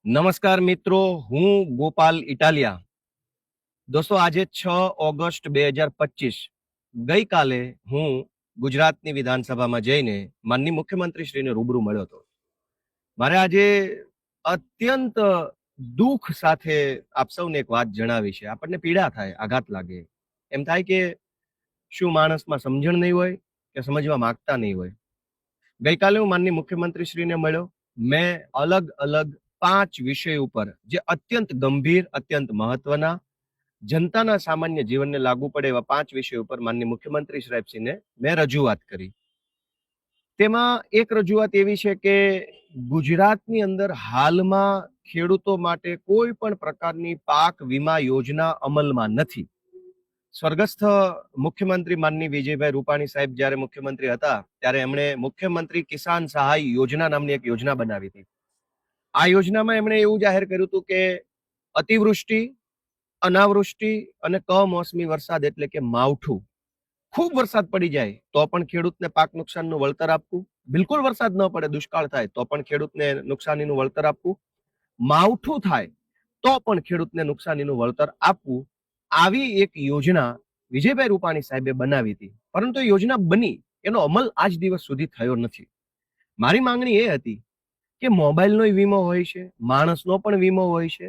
નમસ્કાર મિત્રો, હું ગોપાલ ઇટાલિયા. દોસ્તો, આજે 6 ઓગસ્ટ 2025 ગઈકાલે હું ગુજરાતની વિધાનસભામાં જઈને માનનીય મુખ્યમંત્રીશ્રીને રૂબરૂ મળ્યો હતો. મારે આજે અત્યંત દુઃખ સાથે આપ સૌને એક વાત જણાવી છે. આપણને પીડા થાય, આઘાત લાગે, એમ થાય કે શું માણસમાં સમજણ નહીં હોય કે સમજવા માંગતા નહીં હોય. ગઈકાલે હું માનનીય મુખ્યમંત્રીશ્રીને મળ્યો. મેં અલગ અલગ 5 વિષય ઉપર જે અત્યંત ગંભીર, અત્યંત મહત્વના, જનતાના સામાન્ય જીવનને લાગુ પડે એવા 5 વિષય ઉપર માનનીય મુખ્યમંત્રી સાહેબશ્રીને મેં રજૂઆત કરી. તેમાં એક રજૂઆત એવી છે કે ગુજરાતની અંદર હાલમાં ખેડૂતો માટે કોઈ પણ પ્રકારની પાક વીમા યોજના અમલમાં નથી. સ્વર્ગસ્થ મુખ્યમંત્રી માનનીય વિજયભાઈ રૂપાણી સાહેબ જ્યારે મુખ્યમંત્રી હતા ત્યારે એમણે મુખ્યમંત્રી કિસાન સહાય યોજના નામની એક યોજના બનાવી હતી. આ યોજનામાં એમણે એવું જાહેર કર્યું હતું કે અતિવૃષ્ટિ, અનાવૃષ્ટિ અને કમોસમી વરસાદ એટલે કે માવઠું, ખૂબ વરસાદ પડી જાય તો પણ ખેડૂતને પાક નુકસાનનું વળતર આપવું, બિલકુલ વરસાદ ન પડે, દુષ્કાળ થાય તો પણ ખેડૂતને નુકસાનીનું વળતર આપવું, માવઠું થાય તો પણ ખેડૂતને નુકસાનીનું વળતર આપવું. આવી એક યોજના વિજયભાઈ રૂપાણી સાહેબે બનાવી હતી, પરંતુ એ યોજના બની, એનો અમલ આજ દિવસ સુધી થયો નથી. મારી માંગણી એ હતી કે મોબાઈલનો વીમો હોય છે, માણસનો પણ વીમો હોય છે,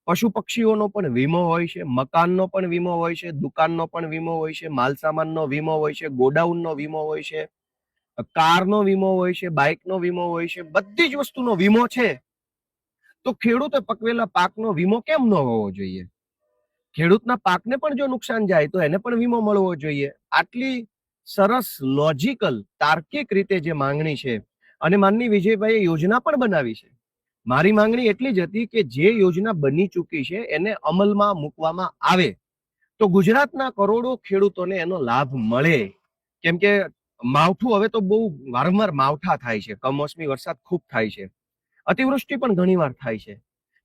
પશુ પક્ષીઓનો પણ વીમો હોય છે, મકાનનો પણ વીમો હોય છે, દુકાનનો પણ વીમો હોય છે, માલસામાનનો વીમો હોય છે, ગોડાઉનનો વીમો હોય છે, કારનો વીમો હોય છે, બાઇકનો વીમો હોય છે, બધી જ વસ્તુનો વીમો છે. તો ખેડૂતે પકવેલા પાકનો વીમો કેમ ન હોવો જોઈએ? ખેડૂતના પાકને પણ જો નુકસાન જાય તો એને પણ વીમો મળવો જોઈએ. આટલી સરસ લોજિકલ તાર્કિક રીતે જે માંગણી છે, અને માનનીય વિજયભાઈએ યોજના પણ બનાવી છે. મારી માંગણી એટલી જ હતી કે જે યોજના બની ચૂકી છે એને અમલમાં મૂકવામાં આવે તો ગુજરાતના કરોડો ખેડૂતોને એનો લાભ મળે. કેમ કે માવઠું હવે તો બહુ વારંવાર માવઠા થાય છે, કમોસમી વરસાદ ખૂબ થાય છે, અતિવૃષ્ટિ પણ ઘણીવાર થાય છે,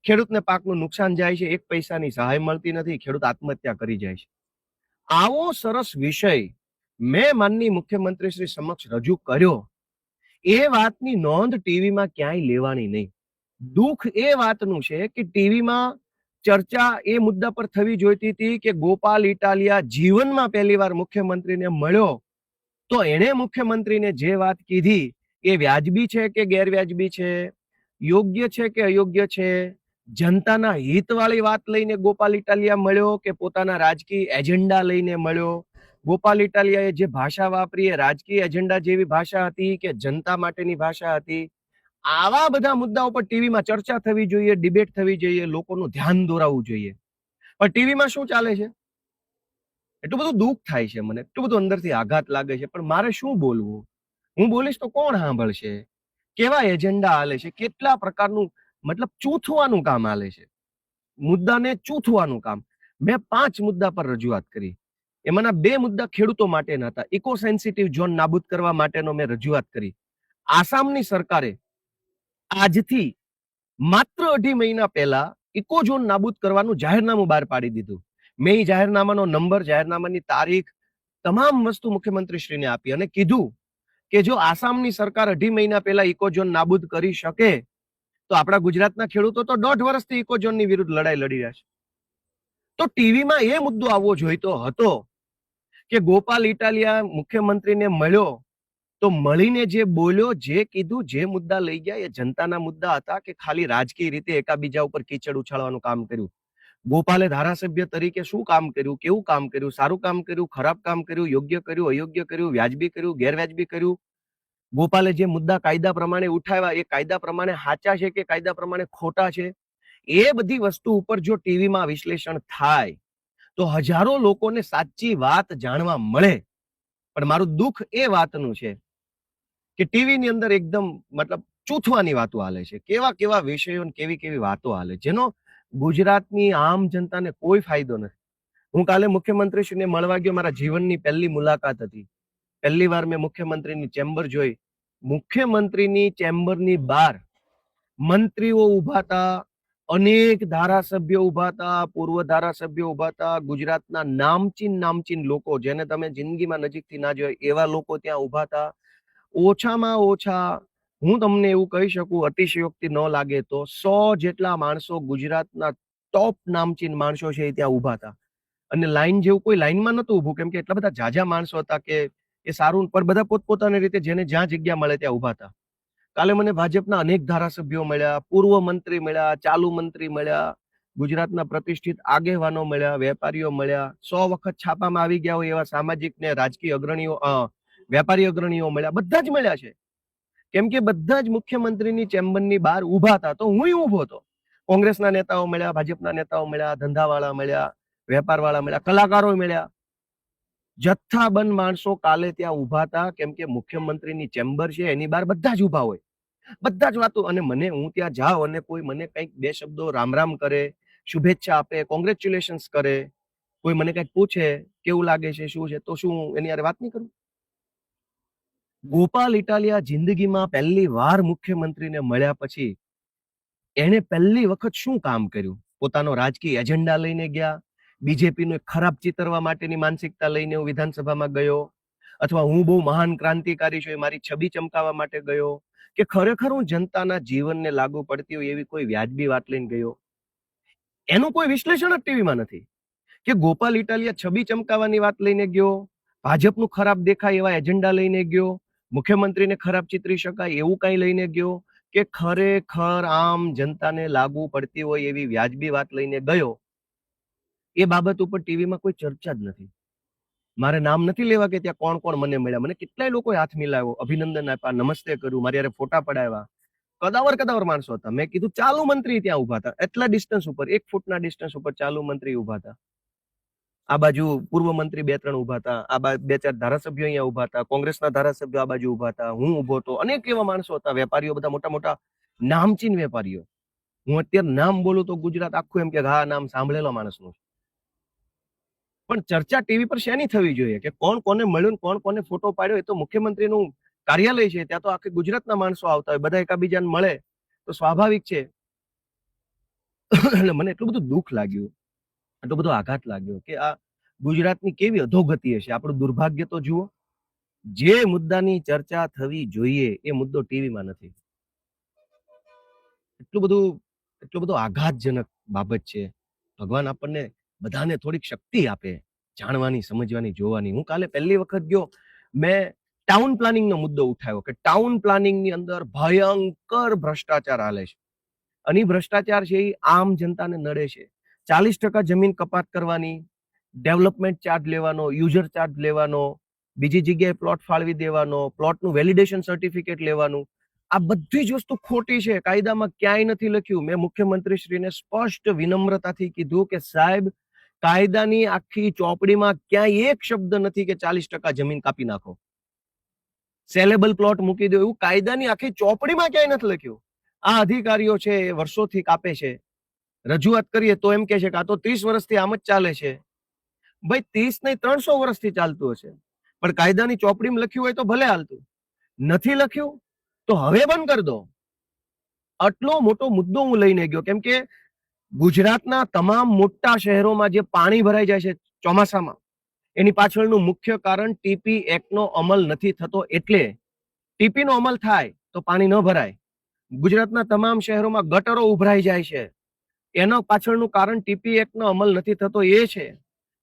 ખેડૂતને પાકનું નુકસાન જાય છે, 1 પૈસાની સહાય મળતી નથી, ખેડૂત આત્મહત્યા કરી જાય છે. આવો સરસ વિષય મેં માનનીય મુખ્યમંત્રી શ્રી સમક્ષ રજૂ કર્યો. એ વાતની નોંધ ટીવીમાં ક્યાંય લેવાની નહીં. દુઃખ એ વાતનું છે કે ટીવીમાં ચર્ચા એ મુદ્દા પર થવી જોઈતી હતી કે ગોપાલ ઇટાલિયા જીવનમાં પહેલી વાર મુખ્યમંત્રીને મળ્યો તો એણે મુખ્યમંત્રીને જે વાત કીધી એ વ્યાજબી છે કે ગેરવ્યાજબી છે, યોગ્ય છે કે અયોગ્ય છે, જનતાના હિતવાળી વાત લઈને ગોપાલ ઇટાલિયા મળ્યો કે પોતાના રાજકીય એજન્ડા લઈને મળ્યો. ગોપાલ ઇટાલિયાએ જે ભાષા વાપરી એ રાજકીય એજન્ડા જેવી ભાષા હતી કે જનતા માટેની ભાષા હતી? આવા બધા મુદ્દાઓ પર ટીવીમાં ચર્ચા થવી જોઈએ, ડિબેટ થવી જોઈએ, લોકોનું ધ્યાન દોરાવવું જોઈએ. પણ ટીવીમાં શું ચાલે છે? એટલું બધું દુઃખ થાય છે મને, એટલું બધું અંદરથી આઘાત લાગે છે, પણ મારે શું બોલવું? હું બોલીશ તો કોણ સાંભળશે? કેવા એજન્ડા હાલે છે? કેટલા પ્રકારનું મતલબ ચૂથવાનું કામ હાલે છે, મુદ્દાને ચૂથવાનું કામ. મેં 5 મુદ્દા પર રજૂઆત કરી. એમાંના 2 મુદ્દા ખેડૂતો માટેના હતા. ઇકો સેન્સિટિવ ઝોન નાબૂદ કરવા માટેનો મેં રજૂઆત કરી. આસામની સરકારે આજથી માત્ર 2.5 મહિના પહેલા ઇકો ઝોન નાબૂદ કરવાનું જાહેરનામું બહાર પાડી દીધું. મેં એ જાહેરનામાનો નંબર, જાહેરનામાની તારીખ, તમામ વસ્તુ મુખ્યમંત્રીશ્રીને આપી અને કીધું કે જો આસામની સરકાર 2.5 મહિના પહેલા ઇકો ઝોન નાબૂદ કરી શકે તો આપણા ગુજરાતના ખેડૂતો તો 1.5 વર્ષથી ઇકો ઝોનની વિરુદ્ધ લડાઈ લડી રહ્યા છે. તો ટીવીમાં એ મુદ્દો આવવો જોઈતો હતો કે ગોપાલ ઇટાલિયા મુખ્યમંત્રીને મળ્યો તો મળીને જે બોલ્યો, જે કીધું, જે મુદ્દા લઈ ગયા એ જનતાના મુદ્દા હતા કે ખાલી રાજકીય રીતે એકાબીજા ઉપર કીચડ ઉછાળવાનું કામ કર્યું? ગોપાલે ધારાસભ્ય તરીકે શું કામ કર્યું, કેવું કામ કર્યું, સારું કામ કર્યું, ખરાબ કામ કર્યું, યોગ્ય કર્યું, અયોગ્ય કર્યું, વ્યાજબી કર્યું, ગેરવ્યાજબી કર્યું? ગોપાલે જે મુદ્દા કાયદા પ્રમાણે ઉઠાવ્યા એ કાયદા પ્રમાણે સાચા છે કે કાયદા પ્રમાણે ખોટા છે? એ બધી વસ્તુ ઉપર જો ટીવીમાં વિશ્લેષણ થાય તો હજારો લોકોને સાચી વાત જાણવા મળે. પણ મારું દુઃખ એ વાતનું છે કે ટીવીની અંદર એકદમ મતલબ ચૂથવાની વાતો હાલે છે, કેવા કેવા વિષયો, કેવી કેવી વાતો હાલે, જેનો ગુજરાતની આમ જનતાને કોઈ ફાયદો નથી. હું કાલે મુખ્યમંત્રીશ્રીને મળવા ગયો, મારા જીવનની પહેલી મુલાકાત હતી. પહેલી વાર મેં મુખ્યમંત્રીની ચેમ્બર જોઈ. મુખ્યમંત્રીની ચેમ્બરની બહાર મંત્રીઓ ઉભા હતા, અનેક ધારાસભ્યો ઉભા હતા, પૂર્વ ધારાસભ્યો ઉભા હતા, ગુજરાતના નામચીન લોકો જેને તમે જિંદગીમાં નજીકથી ના જોયા એવા લોકો ત્યાં ઉભા હતા. ઓછામાં ઓછા હું તમને એવું કહી શકું, અતિશયોક્તિ ન લાગે તો 100 જેટલા માણસો, ગુજરાતના ટોપ નામચીન માણસો છે, એ ત્યાં ઊભા હતા. અને લાઈન જેવું કોઈ લાઈનમાં નતું ઊભું, કેમ કે એટલા બધા જાજા માણસો હતા કે એ સારું, પણ બધા પોતપોતાની રીતે જેને જ્યાં જગ્યા મળે ત્યાં ઊભા હતા. કાલે મને ભાજપના અનેક ધારાસભ્યો મળ્યા, પૂર્વ મંત્રી મળ્યા, ચાલુ મંત્રી મળ્યા, ગુજરાતના પ્રતિષ્ઠિત આગેવાનો મળ્યા, વેપારીઓ મળ્યા, 100 વખત છાપામાં આવી ગયા હોય એવા સામાજિક ને રાજકીય અગ્રણીઓ, વેપારી અગ્રણીઓ મળ્યા, બધા જ મળ્યા છે. કેમ કે બધા જ મુખ્યમંત્રીની ચેમ્બરની બહાર ઊભા હતા, તો હું ઊભો હતો. કોંગ્રેસના નેતાઓ મળ્યા, ભાજપના નેતાઓ મળ્યા, ધંધાવાળા મળ્યા, વેપારવાળા મળ્યા, કલાકારો મળ્યા, જથ્થાબંધ માણસો કાલે ત્યાં ઊભા હતા. કેમ કે મુખ્યમંત્રીની ચેમ્બર છે, એની બહાર બધા જ ઊભા હોય, બધા જ વાતો. અને મને, હું ત્યાં જાઉં અને કોઈ મને કંઈક બે શબ્દો રામ રામ કરે, શુભેચ્છા આપે, કોંગ્રેચ્યુલેશન્સ કરે, કોઈ મને કંઈક પૂછે કેવું લાગે છે, શું છે, તો શું એની યાર વાત નહીં કરું? ગોપાલ ઇટાલિયા જિંદગીમાં પહેલી વાર મુખ્યમંત્રીને મળ્યા પછી એને પહેલી વખત શું કામ કર્યું? પોતાનો રાજકીય એજન્ડા લઈને ગયા, બીજેપીનું ખરાબ ચિતરવા માટેની માનસિકતા લઈને હું વિધાનસભામાં ગયો, અથવા હું બહુ મહાન ક્રાંતિકારી છું એ મારી છબી ચમકાવવા માટે ગયો, કે ખરેખર હું જનતાના જીવનને લાગુ પડતી હોય એવી કોઈ વ્યાજબી વાત લઈને ગયો? એનું કોઈ વિશ્લેષણ જ ટીવીમાં નથી. કે ગોપાલ ઇટાલિયા છબી ચમકાવવાની વાત લઈને ગયો, ભાજપનું ખરાબ દેખાય એવા એજન્ડા લઈને ગયો, મુખ્યમંત્રીને ખરાબ ચિતરી શકાય એવું કઈ લઈને ગયો, કે ખરેખર આમ જનતાને લાગુ પડતી હોય એવી વ્યાજબી વાત લઈને ગયો? એ બાબત ઉપર ટીવીમાં કોઈ ચર્ચા જ નથી. મારે નામ નથી લેવા કે ત્યાં કોણ કોણ મને મળ્યા, મને કેટલાય લોકોએ હાથ મિલાવ્યો, અભિનંદન આપ્યા, નમસ્તે કર્યું, મારી યારે ફોટા પડાવ્યા, કદાવર માણસો હતા. મેં કીધું ચાલુ મંત્રી ત્યાં ઉભા હતા, એટલા ડિસ્ટન્સ ઉપર, 1 ફૂટના ડિસ્ટન્સ ઉપર ચાલુ મંત્રી ઉભા હતા. આ બાજુ પૂર્વ મંત્રી 2-3 ઉભા હતા, આ 2-4 ધારાસભ્યો અહીંયા ઉભા હતા, કોંગ્રેસના ધારાસભ્યો આ બાજુ ઉભા હતા, હું ઉભો હતો, અનેક એવા માણસો હતા, વેપારીઓ, બધા મોટા મોટા નામચીન વેપારીઓ. હું અત્યારે નામ બોલું તો ગુજરાત આખું એમ કે હા, નામ સાંભળેલો માણસનું. પણ ચર્ચા ટીવી પર શેની થવી જોઈએ? કે કોણ કોને મળ્યું, કોણ કોને ફોટો પાડ્યો? એ તો મુખ્યમંત્રીનું કાર્યાલય છે, ત્યાં તો આખે ગુજરાતના માણસો આવતા હોય, બધા એકાબીજાને મળે તો સ્વાભાવિક છે. એટલે મને એટલું બધું દુઃખ લાગ્યું, એટલો બધો આઘાત લાગ્યો કે આ ગુજરાતની કેવી અધોગતિ હશે. આપણું દુર્ભાગ્ય તો જુઓ, જે મુદ્દાની ચર્ચા થવી જોઈએ એ મુદ્દો ટીવીમાં નથી. એટલું બધું આઘાતજનક બાબત છે. ભગવાન આપણને બધાને થોડીક શક્તિ આપે, જાણવાની, સમજવાની, જોવાની. હું કાલે પહેલી વખત ગયો, મેં ટાઉન પ્લાનિંગનો મુદ્દો ઉઠાવ્યો કે ટાઉન પ્લાનિંગની અંદર ભયંકર ભ્રષ્ટાચાર હાલે છે, અને ભ્રષ્ટાચાર છે એ આમ જનતાને નડે છે. 40% જમીન કપાત કરવાની, ડેવલપમેન્ટ ચાર્જ લેવાનો, યુઝર ચાર્જ લેવાનો, બીજી જગ્યાએ પ્લોટ ફાળવી દેવાનો, પ્લોટનું વેલિડેશન સર્ટિફિકેટ લેવાનું, આ બધી જ વસ્તુ ખોટી છે. કાયદામાં ક્યાંય નથી લખ્યું. મેં મુખ્યમંત્રીશ્રીને સ્પષ્ટ વિનમ્રતાથી કીધું કે સાહેબ, કાયદાની આખી ચોપડીમાં ક્યાંય એક શબ્દ નથી કે 40% જમીન કાપી નાખો, સેલેબલ પ્લોટ મૂકી દો, એવું કાયદાની આખી ચોપડીમાં ક્યાંય નથી લખ્યું. આ અધિકારીઓ છે એ વર્ષોથી કાપે છે, રજૂઆત કરીએ તો એમ કે છે કે આ તો 30 વર્ષથી આમ જ ચાલે છે. ભાઈ 30 નહીં, 300 વર્ષથી ચાલતું હશે, પણ કાયદાની ચોપડીમાં લખ્યું હોય તો ભલે હાલતું, નથી લખ્યું તો હવે બંધ કરી દો. આટલો મોટો મુદ્દો હું લઈને ગયો, કેમ કે ગુજરાતના તમામ મોટા શહેરોમાં જે પાણી ભરાઈ જાય છે ચોમાસામાં, એની પાછળનું મુખ્ય કારણ ટીપી એક્ટનો અમલ નથી થતો. એટલે ટીપીનો અમલ થાય તો પાણી ન ભરાય. ગુજરાતના તમામ શહેરોમાં ગટરો ઉભરાઈ જાય છે, એના પાછળનું કારણ ટીપી એક્ટનો અમલ નથી થતો એ છે.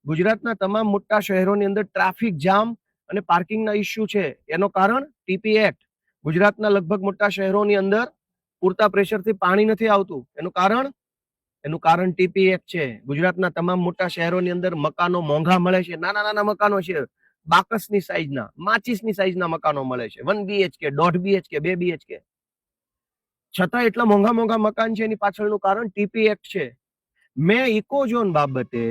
ગુજરાતના તમામ મોટા શહેરોની અંદર ટ્રાફિક જામ અને પાર્કિંગના ઇસ્યુ છે, એનો કારણ ટીપી એક્ટ. ગુજરાતના લગભગ મોટા શહેરોની અંદર પૂરતા પ્રેશરથી પાણી નથી આવતું, એનું કારણ ટીપી એક્ટ છે. ગુજરાતના તમામ મોટા શહેરોની અંદર મકાનો મોંઘા મળે છે, નાના નાના મકાનો છે, બાકસની સાઈઝના, માચીસની સાઈઝના મકાનો મળે છે, 1 BHK, 1.5 BHK, 2 BHK, છતાં એટલા મોંઘા મોંઘા મકાન છે. એની પાછળનું કારણ ટીપી એક્ટ છે. મેં ઇકોઝોન બાબતે,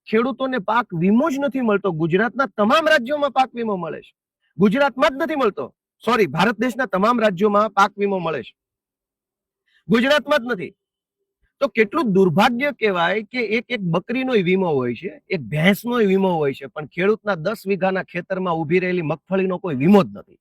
ખેડૂતોને પાક વીમો જ નથી મળતો. ગુજરાતના તમામ રાજ્યોમાં પાક વીમો મળે છે, ગુજરાતમાં જ નથી મળતો. સોરી, ભારત દેશના તમામ રાજ્યોમાં પાક વીમો મળે છે, ગુજરાતમાં જ નથી. તો કેટલું દુર્ભાગ્ય કહેવાય કે એક બકરીનો વીમો હોય છે, એક ભેંસનો વીમો હોય છે, પણ ખેડૂતના 10 વીઘાના ખેતરમાં ઉભી રહેલી મગફળીનો કોઈ વીમો જ નથી.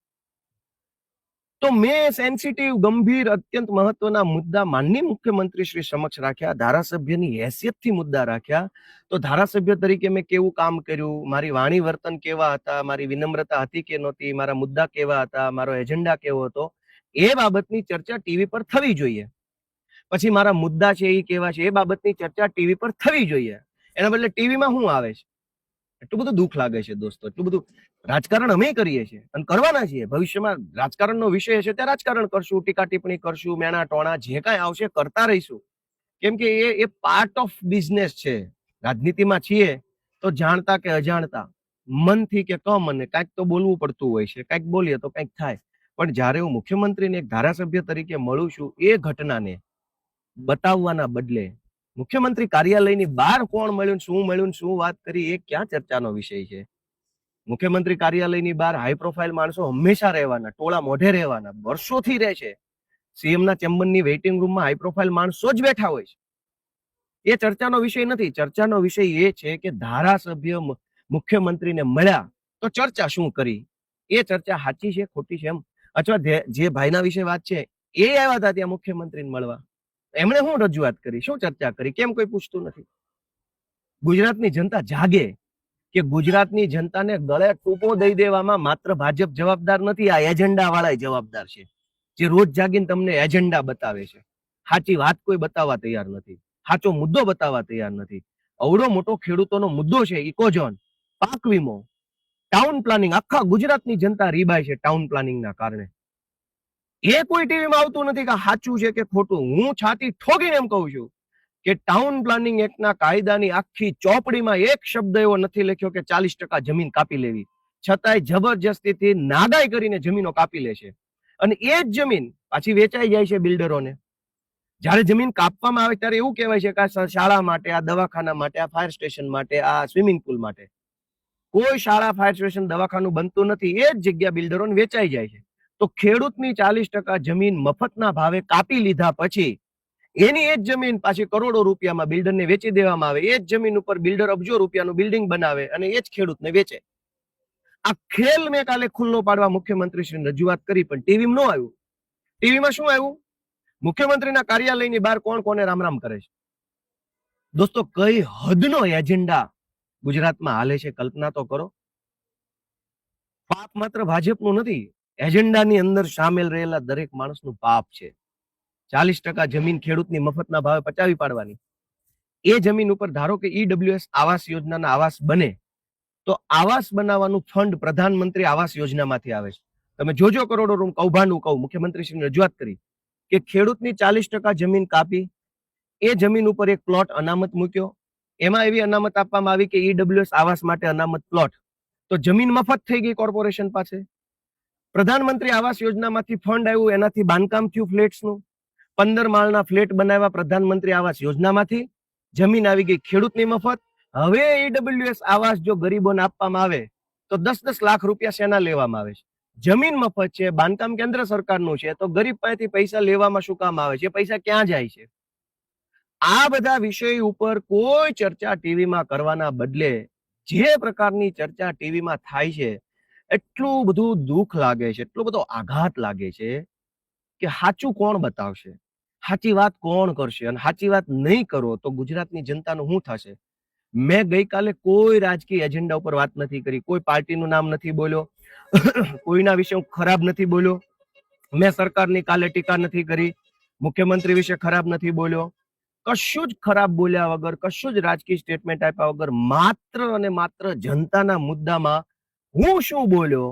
તો મેં સેન્સિટિવ, ગંભીર, અત્યંત મહત્વના મુદ્દા માનનીય મુખ્યમંત્રી શ્રી સમક્ષ રાખ્યા, ધારાસભ્યની હેસિયતથી મુદ્દા રાખ્યા. તો ધારાસભ્ય તરીકે મેં કેવું કામ કર્યું, મારી વાણી વર્તન કેવા હતા, મારી વિનમ્રતા હતી કે નહોતી, મારા મુદ્દા કેવા હતા, મારો એજન્ડા કેવો હતો, એ બાબતની ચર્ચા ટીવી પર થવી જોઈએ. પછી મારા મુદ્દા છે એ કેવા છે એ બાબતની ચર્ચા ટીવી પર થવી જોઈએ. એના બદલે ટીવીમાં શું આવે છે? એટલું બધું દુઃખ લાગે છે દોસ્તો, એટલું બધું. રાજકારણ અમે કરીએ છીએ અને કરવાના છીએ. ભવિષ્યમાં રાજકારણનો વિષય હશે ત્યાં રાજકારણ કરશું, ટીકા ટિપ્પણી કરશું, મેણા ટોણા જે કાંઈ આવશે કરતા રહીશું. કેમ કે એ પાર્ટ ઓફ બિઝનેસ છે. રાજનીતિમાં છીએ તો જાણતા કે અજાણતા, મનથી કે કમને કાંઈક તો બોલવું પડતું હોય છે. કાંઈક બોલીએ તો કાંઈક થાય. પણ જ્યારે હું મુખ્યમંત્રીને એક ધારાસભ્ય તરીકે મળું છું, એ ઘટનાને બતાવવાના બદલે મુખ્યમંત્રી કાર્યાલયની બહાર કોણ મળ્યું, શું વાત કરી, એ ક્યાં ચર્ચાનો વિષય છે? મુખ્યમંત્રી કાર્યાલયની બહાર હાઈ પ્રોફાઇલ માણસો હંમેશા રહેવાના, ટોળા મોઢે રહેવાના, વર્ષોથી રહે છે. સીએમના ચેમ્બરની વેઇટિંગ રૂમમાં હાઈ પ્રોફાઇલ માણસો જ બેઠા હોય છે. એ ચર્ચાનો વિષય નથી. ચર્ચાનો વિષય એ છે કે ધારાસભ્ય મુખ્યમંત્રીને મળ્યા તો ચર્ચા શું કરી, એ ચર્ચા સાચી છે ખોટી છે એમ. અથવા જે ભાઈના વિશે વાત છે એ આવ્યા હતા ત્યાં મુખ્યમંત્રીને મળવા, એમણે શું રજૂઆત કરી, શું ચર્ચા કરી, કેમ કોઈ પૂછતું નથી? ગુજરાતની જનતા જાગે કે ગુજરાતની જનતાને ગળે ટૂંપો દઈ દેવામાં માત્ર ભાજપ જવાબદાર નથી, આ એજન્ડા વાળા જવાબદાર છે. જે રોજ જાગીને તમને એજન્ડા બતાવે છે, સાચી વાત કોઈ બતાવવા તૈયાર નથી, સાચો મુદ્દો બતાવવા તૈયાર નથી. અવડો મોટો ખેડૂતોનો મુદ્દો છે, ઇકોઝોન, પાક વીમો, ટાઉન પ્લાનિંગ, આખા ગુજરાતની જનતા રીબાય છે ટાઉન પ્લાનિંગના કારણે. એ કોઈ ટીવીમાં આવતું નથી કે સાચું છે કે ખોટું. હું છાતી ઠોકીને એમ કહું છું કે ટાઉન પ્લાનિંગ એક્ટના કાયદાની આખી ચોપડીમાં એક શબ્દ એવો નથી લખ્યો કે 40% જમીન કાપી લેવી, છતાંય જબરજસ્તીથી નાગાઈ કરીને જમીનો કાપી લે છે. અને એ જ જમીન પાછી વેચાઈ જાય છે બિલ્ડરોને. જ્યારે જમીન કાપવામાં આવે ત્યારે એવું કહેવાય છે કે આ શાળા માટે, આ દવાખાના માટે, આ ફાયર સ્ટેશન માટે, આ સ્વિમિંગ પુલ માટે. કોઈ શાળા, ફાયર સ્ટેશન, દવાખાનું બનતું નથી. એ જ જગ્યા બિલ્ડરોને વેચાઈ જાય છે. તો ખેડૂતની 40% જમીન મફતના ભાવે કાપી લીધા પછી એની એ જ જમીન પાછી કરોડો રૂપિયામાં બિલ્ડરને વેચી દેવામાં આવે. એ જ જમીન ઉપર બિલ્ડર અબજો રૂપિયાનું બિલ્ડિંગ બનાવે અને એ જ ખેડૂતને વેચે. આ ખેલ મેં કાલે ખુલ્લો પાડવા મુખ્યમંત્રીશ્રીને રજૂઆત કરી, પણ ટીવીમાં ન આવ્યું. ટીવીમાં શું આવ્યું? મુખ્યમંત્રીના કાર્યાલયની બહાર કોણ કોને રામ રામ કરે છે. દોસ્તો, કઈ હદનો એજન્ડા ગુજરાતમાં હાલે છે, કલ્પના તો કરો. પાપ માત્ર ભાજપનું નથી, એજન્ડાની અંદર સામેલ રહેલા દરેક માણસનું પાપ છે. 40% જમીન ખેડૂતની મફતના ભાવે પચાવી પાડવાની. એ જમીન ઉપર ધારો કે ઈડબ્લ્યુએસ આવાસ યોજનાના આવાસ બને તો આવાસ બનાવવાનું ફંડ પ્રધાનમંત્રી આવાસ યોજનામાંથી આવે છે. તમે જોજો, કરોડો રૂમ કૌભાંડ કહું. મુખ્યમંત્રીશ્રીને રજૂઆત કરી કે ખેડૂતની 40% જમીન કાપી, એ જમીન ઉપર એક પ્લોટ અનામત મૂક્યો. એમાં એવી અનામત આપવામાં આવી કે ઈડબ્લ્યુએસ આવાસ માટે અનામત પ્લોટ, તો જમીન મફત થઈ ગઈ કોર્પોરેશન પાસે. પ્રધાનમંત્રી આવાસ યોજનામાંથી ફંડ આવ્યું, એનાથી બાંધકામ થયું ફ્લેટ્સનું. 15 માળના ફ્લેટ બનાવ્યા પ્રધાનમંત્રી આવાસ યોજનામાંથી. જમીન આવી ગઈ ખેડૂતની મફત. હવે ઈડબ્લ્યુએસ આવાસ જો ગરીબોને આપવામાં આવે તો 10-10 લાખ રૂપિયા શેના લેવામાં આવે છે? જમીન મફત છે, બાંધકામ કેન્દ્ર સરકારનું છે, તો ગરીબ પાસેથી પૈસા લેવામાં શું કામ આવે છે? પૈસા ક્યાં જાય છે? આ બધા વિષય ઉપર કોઈ ચર્ચા ટીવીમાં કરવાના બદલે જે પ્રકારની ચર્ચા ટીવીમાં થાય છે, એટલું બધું દુઃખ લાગે છે, એટલો બધો આઘાત લાગે છે કે સાચું કોણ બતાવશે, સાચી વાત કોણ કરશે? અને સાચી વાત નહીં કરો તો ગુજરાતની જનતાનું શું થશે? મેં ગઈકાલે કોઈ રાજકીય એજન્ડા ઉપર વાત નથી કરી, કોઈ પાર્ટીનું નામ નથી બોલ્યો, કોઈના વિશે હું ખરાબ નથી બોલ્યો. મેં સરકારની કાલે ટીકા નથી કરી, મુખ્યમંત્રી વિશે ખરાબ નથી બોલ્યો. કશું જ ખરાબ બોલ્યા વગર, કશું જ રાજકીય સ્ટેટમેન્ટ આપ્યા વગર, માત્ર અને માત્ર જનતાના મુદ્દામાં હું શું બોલ્યો,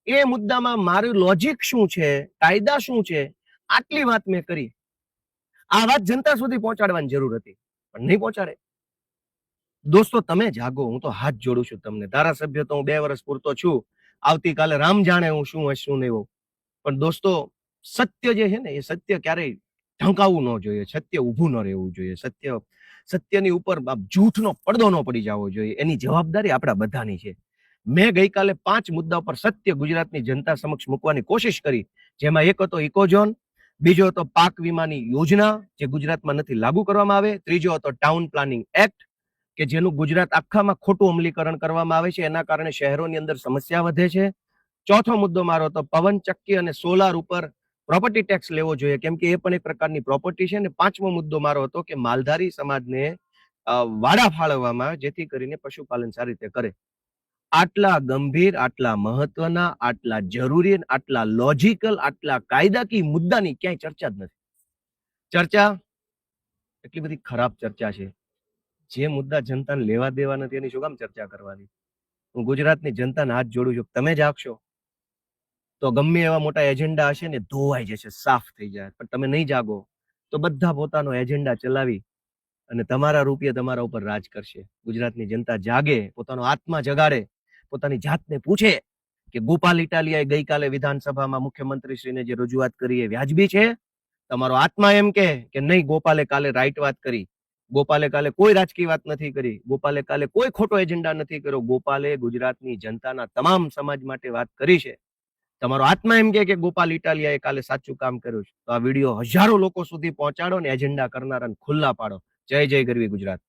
એ મુદ્દામાં મારું લોજિક શું છે, કાયદા શું છે, આટલી વાત મેં કરી. આ વાત જનતા સુધી પહોંચાડવાની જરૂર હતી, પણ નહીં પહોંચાડે. દોસ્તો, તમે જાગો, હું તો હાથ જોડું છું તમને. ધારાસભ્ય તો હું 2 વર્ષ પૂરતો છું, આવતીકાલે રામ જાણે હું શું હશ શું નહીં હોઉં. પણ દોસ્તો, સત્ય જે છે ને, એ સત્ય ક્યારેય ઢંકાવવું ન જોઈએ, સત્ય ઊભું ન રહેવું જોઈએ, સત્યની ઉપર જૂઠનો પડદો ન પડી જવો જોઈએ. એની જવાબદારી આપણા બધાની છે. મેં ગઈકાલે 5 મુદ્દા પર સત્ય ગુજરાતની જનતા સમક્ષ મૂકવાની કોશિશ કરી, જેમાં એક હતો ઇકોઝોન, બીજો હતો પાક વીમાની યોજના જે ગુજરાતમાં નથી લાગુ કરવામાં આવે, ત્રીજો હતો ટાઉન પ્લાનિંગ એક્ટ કે જેનું ગુજરાત આખામાં ખોટું અમલીકરણ કરવામાં આવે છે, એના કારણે શહેરોની અંદર સમસ્યા વધે છે. ચોથો મુદ્દો મારો હતો પવનચક્કી અને સોલાર ઉપર પ્રોપર્ટી ટેક્સ લેવો જોઈએ, કેમ કે એ પણ એક પ્રકારની પ્રોપર્ટી છે. અને 5મો મુદ્દો મારો હતો કે માલધારી સમાજને વાડા ફાળવવામાં આવે જેથી કરીને પશુપાલન સારી રીતે કરે. આટલા ગંભીર, આટલા મહત્વના, આટલા જરૂરી, આટલા લોજિકલ, આટલા કાયદાકીય મુદ્દાની ક્યાંય ચર્ચા જ નથી. ચર્ચા એટલી બધી ખરાબ ચર્ચા છે. જે મુદ્દા જનતાને લેવા દેવા નથી એની શું કામ ચર્ચા કરવાની? હું ગુજરાતની જનતાને હાથ જોડું છું, તમે જાગશો તો ગમે એવા મોટા એજન્ડા હશે ને ધોવાઈ જશે, સાફ થઈ જાય. પણ તમે નહીં જાગો તો બધા પોતાનો એજન્ડા ચલાવી અને તમારા રૂપિયા તમારા ઉપર રાજ કરશે. ગુજરાતની જનતા જાગે, પોતાનો આત્મા જગાડે, પોતાની જાતને પૂછે કે ગોપાલ ઇટાલિયાએ ગઈકાલે વિધાનસભામાં મુખ્યમંત્રીશ્રીને જે રજૂઆત કરી એ વ્યાજબી છે? તમારો આત્મા એમ કે નહીં, ગોપાલે કાલે રાઈટ વાત કરી, ગોપાલે કાલે કોઈ રાજકીય વાત નથી કરી, ગોપાલે કાલે કોઈ ખોટો એજન્ડા નથી કર્યો, ગોપાલે ગુજરાતની જનતાના તમામ સમાજ માટે વાત કરી છે. તમારો આત્મા એમ કે ગોપાલ ઇટાલિયાએ કાલે સાચું કામ કર્યું છે, તો આ વિડીયો હજારો લોકો સુધી પહોંચાડો ને એજન્ડા કરનારાને ખુલ્લા પાડો. જય જય ગરવી ગુજરાત.